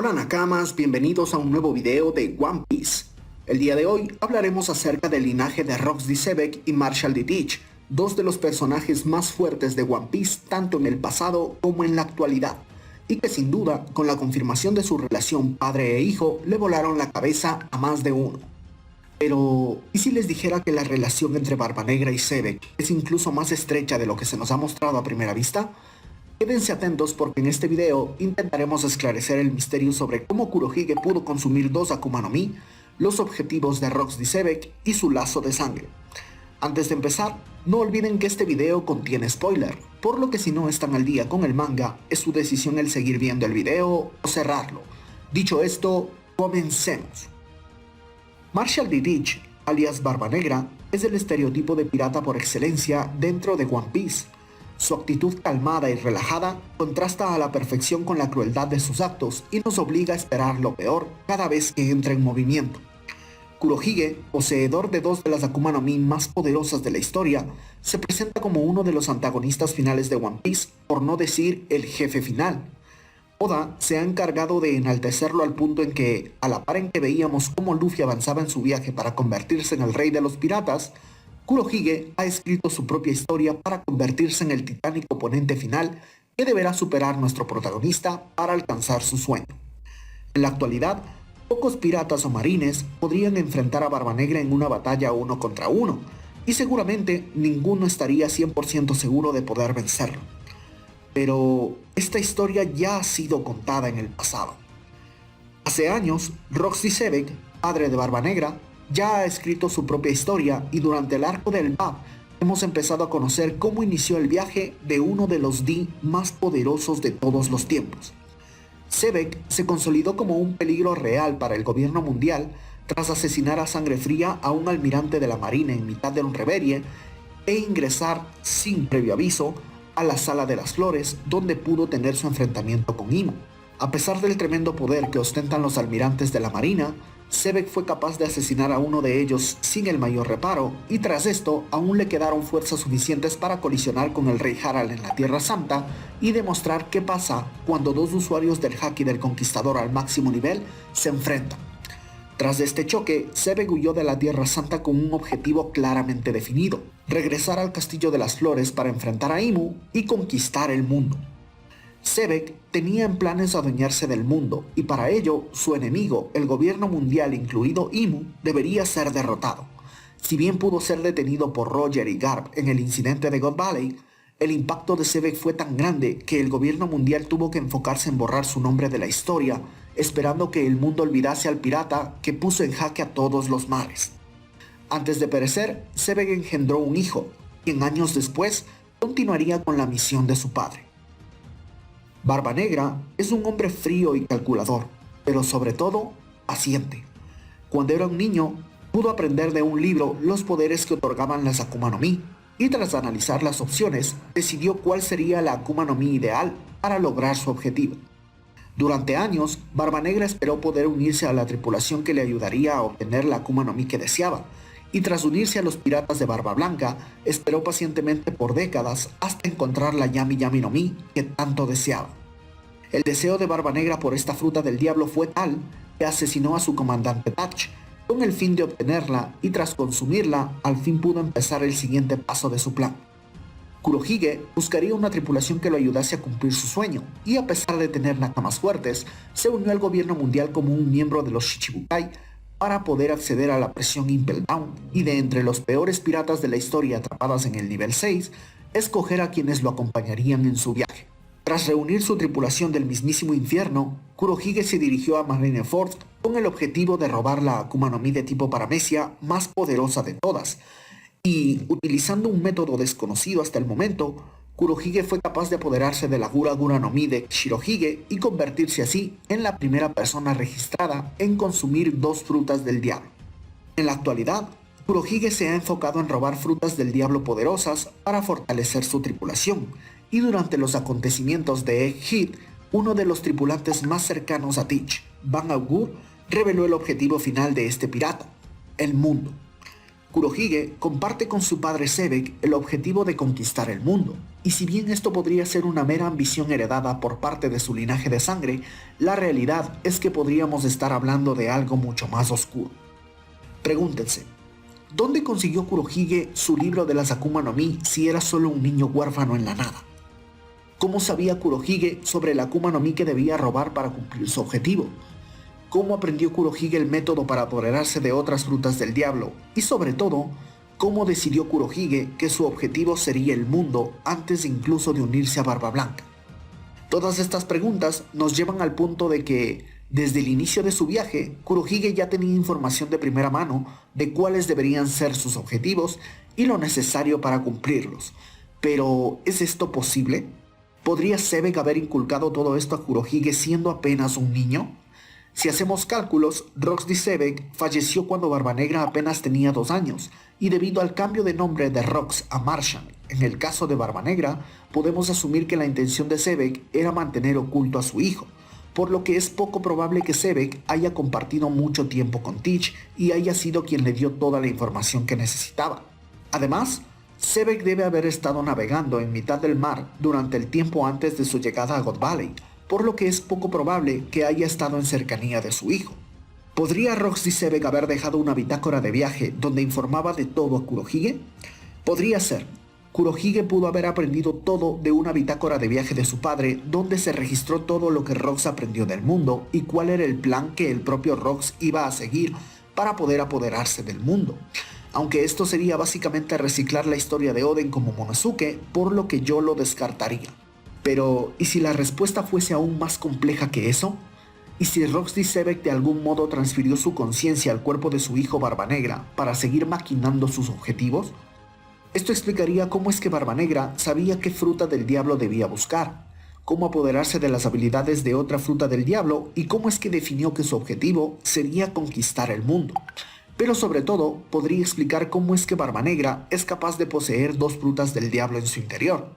Hola Nakamas, bienvenidos a un nuevo video de One Piece. El día de hoy hablaremos acerca del linaje de Rox D. Xebec y Marshall D. Teach, dos de los personajes más fuertes de One Piece tanto en el pasado como en la actualidad, y que sin duda, con la confirmación de su relación padre e hijo, le volaron la cabeza a más de uno. Pero, ¿y si les dijera que la relación entre Barba Negra y Xebec es incluso más estrecha de lo que se nos ha mostrado a primera vista? Quédense atentos porque en este video intentaremos esclarecer el misterio sobre cómo Kurohige pudo consumir dos Akuma no Mi, los objetivos de Rox D. Xebec y su lazo de sangre. Antes de empezar, no olviden que este video contiene spoiler, por lo que si no están al día con el manga, es su decisión el seguir viendo el video o cerrarlo. Dicho esto, comencemos. Marshall D. Teach, alias Barba Negra, es el estereotipo de pirata por excelencia dentro de One Piece. Su actitud calmada y relajada contrasta a la perfección con la crueldad de sus actos y nos obliga a esperar lo peor cada vez que entra en movimiento. Kurohige, poseedor de dos de las Akuma no Mi más poderosas de la historia, se presenta como uno de los antagonistas finales de One Piece, por no decir el jefe final. Oda se ha encargado de enaltecerlo al punto en que, a la par en que veíamos cómo Luffy avanzaba en su viaje para convertirse en el rey de los piratas, Kurohige ha escrito su propia historia para convertirse en el titánico oponente final que deberá superar nuestro protagonista para alcanzar su sueño. En la actualidad, pocos piratas o marines podrían enfrentar a Barba Negra en una batalla uno contra uno, y seguramente ninguno estaría 100% seguro de poder vencerlo. Pero esta historia ya ha sido contada en el pasado. Hace años, Rox D. Xebec, padre de Barba Negra, ya ha escrito su propia historia y durante el arco del Bab hemos empezado a conocer cómo inició el viaje de uno de los D más poderosos de todos los tiempos. Xebec se consolidó como un peligro real para el gobierno mundial tras asesinar a sangre fría a un almirante de la marina en mitad de un reverie e ingresar sin previo aviso a la Sala de las Flores, donde pudo tener su enfrentamiento con Imu. A pesar del tremendo poder que ostentan los almirantes de la marina, Xebec fue capaz de asesinar a uno de ellos sin el mayor reparo, y tras esto aún le quedaron fuerzas suficientes para colisionar con el rey Harald en la Tierra Santa y demostrar qué pasa cuando dos usuarios del Haki del Conquistador al máximo nivel se enfrentan. Tras este choque, Xebec huyó de la Tierra Santa con un objetivo claramente definido: regresar al Castillo de las Flores para enfrentar a Imu y conquistar el mundo. Xebec tenía en planes adueñarse del mundo, y para ello su enemigo, el gobierno mundial incluido Imu, debería ser derrotado. Si bien pudo ser detenido por Roger y Garp en el incidente de God Valley, el impacto de Xebec fue tan grande que el gobierno mundial tuvo que enfocarse en borrar su nombre de la historia, esperando que el mundo olvidase al pirata que puso en jaque a todos los mares. Antes de perecer, Xebec engendró un hijo, quien años después continuaría con la misión de su padre. Barba Negra es un hombre frío y calculador, pero sobre todo, paciente. Cuando era un niño, pudo aprender de un libro los poderes que otorgaban las Akuma no Mi, y tras analizar las opciones, decidió cuál sería la Akuma no Mi ideal para lograr su objetivo. Durante años, Barba Negra esperó poder unirse a la tripulación que le ayudaría a obtener la Akuma no Mi que deseaba, y tras unirse a los piratas de Barba Blanca, esperó pacientemente por décadas hasta encontrar la Yami Yami no Mi que tanto deseaba. El deseo de Barba Negra por esta fruta del diablo fue tal que asesinó a su comandante Patch con el fin de obtenerla, y tras consumirla, al fin pudo empezar el siguiente paso de su plan. Kurohige buscaría una tripulación que lo ayudase a cumplir su sueño, y a pesar de tener nakamas fuertes, se unió al gobierno mundial como un miembro de los Shichibukai para poder acceder a la presión Impel Down, y de entre los peores piratas de la historia atrapadas en el nivel 6, escoger a quienes lo acompañarían en su viaje. Tras reunir su tripulación del mismísimo infierno, Kurohige se dirigió a Marineford con el objetivo de robar la Akuma no Mi de tipo paramecia más poderosa de todas, y utilizando un método desconocido hasta el momento, Kurohige fue capaz de apoderarse de la Gura Gura no Mi de Shirohige y convertirse así en la primera persona registrada en consumir dos frutas del diablo. En la actualidad, Kurohige se ha enfocado en robar frutas del diablo poderosas para fortalecer su tripulación, y durante los acontecimientos de Egghead, uno de los tripulantes más cercanos a Teach, Van Augur, reveló el objetivo final de este pirata: el mundo. Kurohige comparte con su padre Sebek el objetivo de conquistar el mundo, y si bien esto podría ser una mera ambición heredada por parte de su linaje de sangre, la realidad es que podríamos estar hablando de algo mucho más oscuro. Pregúntense, ¿dónde consiguió Kurohige su libro de las Akuma no Mi si era solo un niño huérfano en la nada? ¿Cómo sabía Kurohige sobre la Akuma no Mi que debía robar para cumplir su objetivo? ¿Cómo aprendió Kurohige el método para apoderarse de otras frutas del diablo? Y sobre todo, ¿cómo decidió Kurohige que su objetivo sería el mundo antes incluso de unirse a Barba Blanca? Todas estas preguntas nos llevan al punto de que, desde el inicio de su viaje, Kurohige ya tenía información de primera mano de cuáles deberían ser sus objetivos y lo necesario para cumplirlos. Pero, ¿es esto posible? ¿Podría Sebek haber inculcado todo esto a Kurohige siendo apenas un niño? Si hacemos cálculos, Roxy Sebek falleció cuando Barbanegra apenas tenía 2 años, y debido al cambio de nombre de Rox a Marshall, en el caso de Barbanegra, podemos asumir que la intención de Sebek era mantener oculto a su hijo, por lo que es poco probable que Sebek haya compartido mucho tiempo con Teach y haya sido quien le dio toda la información que necesitaba. Además, Sebek debe haber estado navegando en mitad del mar durante el tiempo antes de su llegada a God Valley, por lo que es poco probable que haya estado en cercanía de su hijo. ¿Podría Roxy Sebek haber dejado una bitácora de viaje donde informaba de todo a Kurohige? Podría ser. Kurohige pudo haber aprendido todo de una bitácora de viaje de su padre, donde se registró todo lo que Rox aprendió del mundo y cuál era el plan que el propio Rox iba a seguir para poder apoderarse del mundo. Aunque esto sería básicamente reciclar la historia de Oden como Monosuke, por lo que yo lo descartaría. Pero, ¿y si la respuesta fuese aún más compleja que eso? ¿Y si Roxy Sebek de algún modo transfirió su conciencia al cuerpo de su hijo Barbanegra para seguir maquinando sus objetivos? Esto explicaría cómo es que Barbanegra sabía qué fruta del diablo debía buscar, cómo apoderarse de las habilidades de otra fruta del diablo y cómo es que definió que su objetivo sería conquistar el mundo. Pero sobre todo, podría explicar cómo es que Barbanegra es capaz de poseer 2 frutas del diablo en su interior.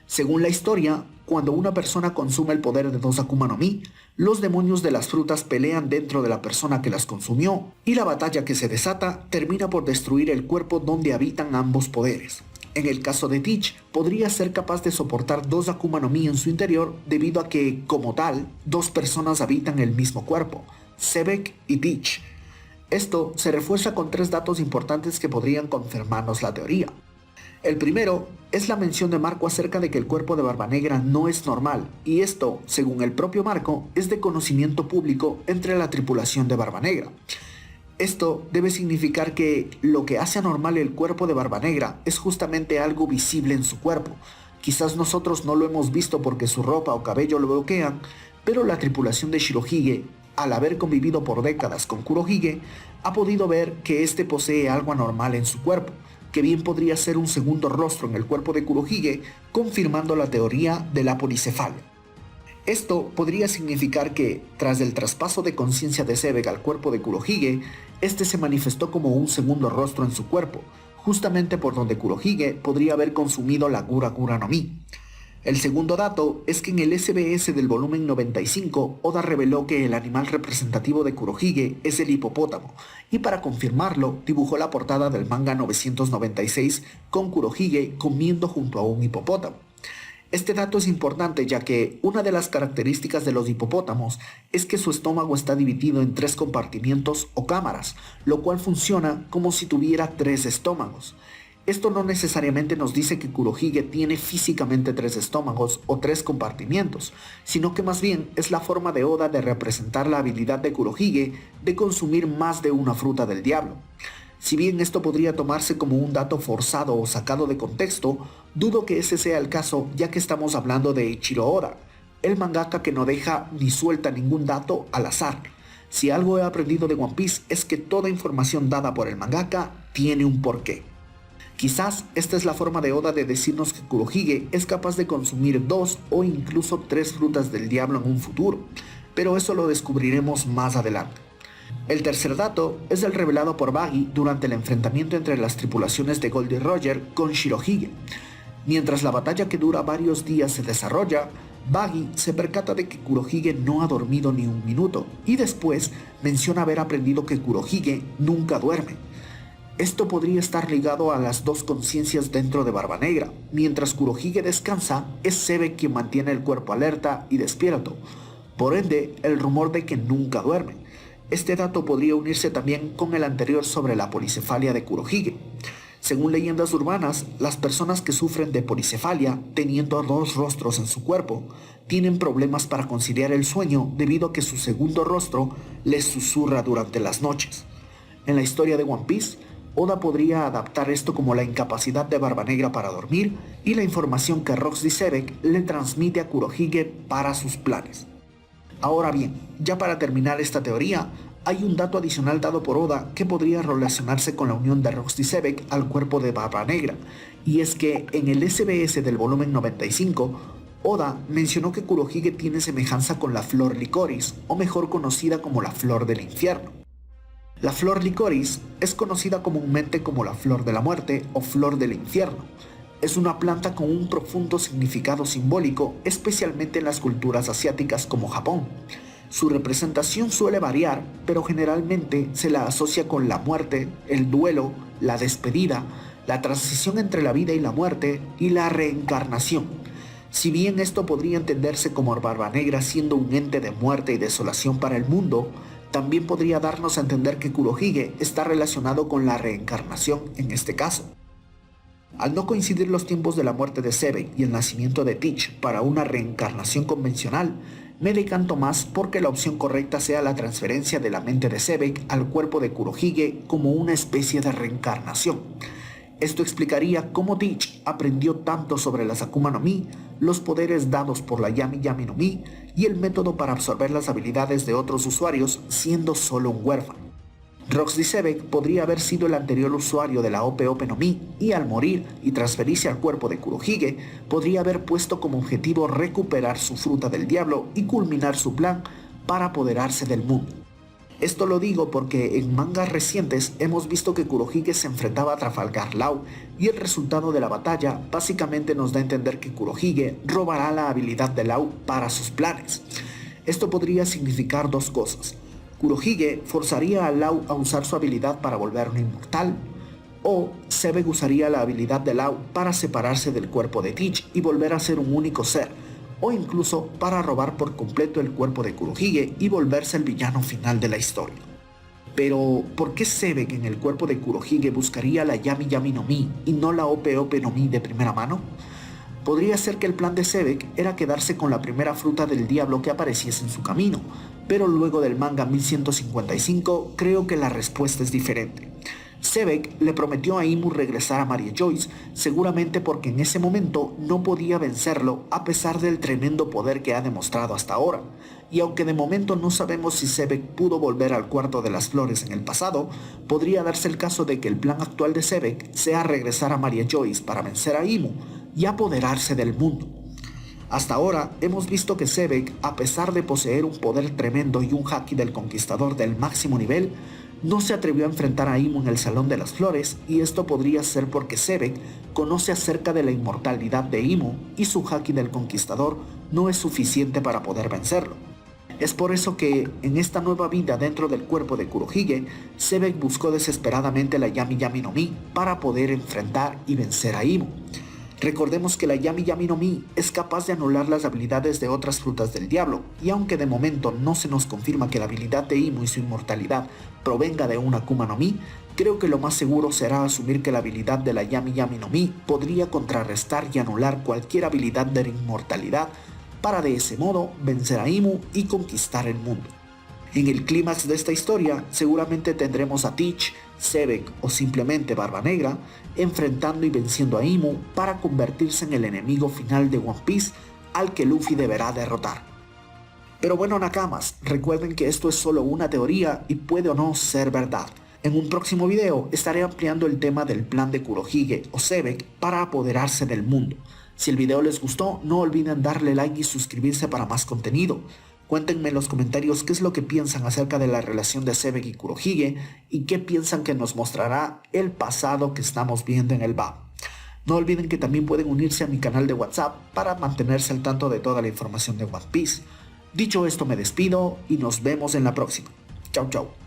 Según la historia, cuando una persona consume el poder de 2 Akuma no Mi, los demonios de las frutas pelean dentro de la persona que las consumió, y la batalla que se desata termina por destruir el cuerpo donde habitan ambos poderes. En el caso de Teach, podría ser capaz de soportar 2 Akuma no Mi en su interior debido a que, como tal, 2 personas habitan el mismo cuerpo, Sebek y Teach. Esto se refuerza con 3 datos importantes que podrían confirmarnos la teoría. El primero es la mención de Marco acerca de que el cuerpo de Barbanegra no es normal, y esto, según el propio Marco, es de conocimiento público entre la tripulación de Barbanegra. Esto debe significar que lo que hace anormal el cuerpo de Barbanegra es justamente algo visible en su cuerpo. Quizás nosotros no lo hemos visto porque su ropa o cabello lo bloquean, pero la tripulación de Shirohige, al haber convivido por décadas con Kurohige, ha podido ver que este posee algo anormal en su cuerpo, que bien podría ser un segundo rostro en el cuerpo de Kurohige, confirmando la teoría de la policefalia. Esto podría significar que, tras el traspaso de conciencia de Sebek al cuerpo de Kurohige, este se manifestó como un segundo rostro en su cuerpo, justamente por donde Kurohige podría haber consumido la Gura Gura no Mi. El segundo dato es que en el SBS del volumen 95, Oda reveló que el animal representativo de Kurohige es el hipopótamo, y para confirmarlo, dibujó la portada del manga 996 con Kurohige comiendo junto a un hipopótamo. Este dato es importante ya que una de las características de los hipopótamos es que su estómago está dividido en 3 compartimientos o cámaras, lo cual funciona como si tuviera 3 estómagos. Esto no necesariamente nos dice que Kurohige tiene físicamente 3 estómagos o 3 compartimientos, sino que más bien es la forma de Oda de representar la habilidad de Kurohige de consumir más de una fruta del diablo. Si bien esto podría tomarse como un dato forzado o sacado de contexto, dudo que ese sea el caso ya que estamos hablando de Eiichiro Oda, el mangaka que no deja ni suelta ningún dato al azar. Si algo he aprendido de One Piece es que toda información dada por el mangaka tiene un porqué. Quizás esta es la forma de Oda de decirnos que Kurohige es capaz de consumir 2 o incluso 3 frutas del diablo en un futuro, pero eso lo descubriremos más adelante. El tercer dato es el revelado por Buggy durante el enfrentamiento entre las tripulaciones de Goldie Roger con Shirohige. Mientras la batalla que dura varios días se desarrolla, Buggy se percata de que Kurohige no ha dormido ni un minuto y después menciona haber aprendido que Kurohige nunca duerme. Esto podría estar ligado a las dos conciencias dentro de Barba Negra. Mientras Kurohige descansa, es Zebek quien mantiene el cuerpo alerta y despierto. Por ende, el rumor de que nunca duerme. Este dato podría unirse también con el anterior sobre la policefalia de Kurohige. Según leyendas urbanas, las personas que sufren de policefalia, teniendo dos rostros en su cuerpo, tienen problemas para conciliar el sueño debido a que su segundo rostro les susurra durante las noches. En la historia de One Piece, Oda podría adaptar esto como la incapacidad de Barba Negra para dormir y la información que Rox D. Zebek le transmite a Kurohige para sus planes. Ahora bien, ya para terminar esta teoría, hay un dato adicional dado por Oda que podría relacionarse con la unión de Rox D. Zebek al cuerpo de Barba Negra, y es que en el SBS del volumen 95, Oda mencionó que Kurohige tiene semejanza con la flor Licorice, o mejor conocida como la flor del infierno. La flor Licorice es conocida comúnmente como la flor de la muerte o flor del infierno. Es una planta con un profundo significado simbólico, especialmente en las culturas asiáticas como Japón. Su representación suele variar, pero generalmente se la asocia con la muerte, el duelo, la despedida, la transición entre la vida y la muerte y la reencarnación. Si bien esto podría entenderse como Barba Negra siendo un ente de muerte y desolación para el mundo, también podría darnos a entender que Kurohige está relacionado con la reencarnación en este caso. Al no coincidir los tiempos de la muerte de Zebek y el nacimiento de Teach para una reencarnación convencional, me decanto más porque la opción correcta sea la transferencia de la mente de Zebek al cuerpo de Kurohige como una especie de reencarnación. Esto explicaría cómo Teach aprendió tanto sobre las Akuma no Mi, los poderes dados por la Yami Yami no Mi y el método para absorber las habilidades de otros usuarios siendo solo un huérfano. Rox D. Zebek podría haber sido el anterior usuario de la Ope Ope no Mi y al morir y transferirse al cuerpo de Kurohige, podría haber puesto como objetivo recuperar su fruta del diablo y culminar su plan para apoderarse del mundo. Esto lo digo porque en mangas recientes hemos visto que Kurohige se enfrentaba a Trafalgar Law y el resultado de la batalla básicamente nos da a entender que Kurohige robará la habilidad de Law para sus planes. Esto podría significar dos cosas. Kurohige forzaría a Law a usar su habilidad para volverlo inmortal, o Zebek usaría la habilidad de Law para separarse del cuerpo de Teach y volver a ser un único ser, o incluso para robar por completo el cuerpo de Kurohige y volverse el villano final de la historia. Pero, ¿por qué Zebek en el cuerpo de Kurohige buscaría la Yami Yami no Mi y no la Ope Ope no Mi de primera mano? Podría ser que el plan de Zebek era quedarse con la primera fruta del diablo que apareciese en su camino, pero luego del manga 1155 creo que la respuesta es diferente. Zebek le prometió a Imu regresar a Maria Joyce, seguramente porque en ese momento no podía vencerlo a pesar del tremendo poder que ha demostrado hasta ahora. Y aunque de momento no sabemos si Zebek pudo volver al cuarto de las flores en el pasado, podría darse el caso de que el plan actual de Zebek sea regresar a Maria Joyce para vencer a Imu y apoderarse del mundo. Hasta ahora hemos visto que Zebek, a pesar de poseer un poder tremendo y un haki del conquistador del máximo nivel, no se atrevió a enfrentar a Imu en el Salón de las Flores, y esto podría ser porque Zebek conoce acerca de la inmortalidad de Imu y su haki del conquistador no es suficiente para poder vencerlo. Es por eso que, en esta nueva vida dentro del cuerpo de Kurohige, Zebek buscó desesperadamente la Yami Yami no Mi para poder enfrentar y vencer a Imu. Recordemos que la Yami Yami no Mi es capaz de anular las habilidades de otras frutas del diablo, y aunque de momento no se nos confirma que la habilidad de Imu y su inmortalidad provenga de una Akuma no Mi, creo que lo más seguro será asumir que la habilidad de la Yami Yami no Mi podría contrarrestar y anular cualquier habilidad de la inmortalidad para de ese modo vencer a Imu y conquistar el mundo. En el clímax de esta historia seguramente tendremos a Teach, Zebek o simplemente Barba Negra enfrentando y venciendo a Imu para convertirse en el enemigo final de One Piece al que Luffy deberá derrotar. Pero bueno, Nakamas, recuerden que esto es solo una teoría y puede o no ser verdad. En un próximo video estaré ampliando el tema del plan de Kurohige o Zebek para apoderarse del mundo. Si el video les gustó, no olviden darle like y suscribirse para más contenido. Cuéntenme en los comentarios qué es lo que piensan acerca de la relación de Zebek y Kurohige y qué piensan que nos mostrará el pasado que estamos viendo en el BAP. No olviden que también pueden unirse a mi canal de WhatsApp para mantenerse al tanto de toda la información de One Piece. Dicho esto, me despido y nos vemos en la próxima. Chau chau.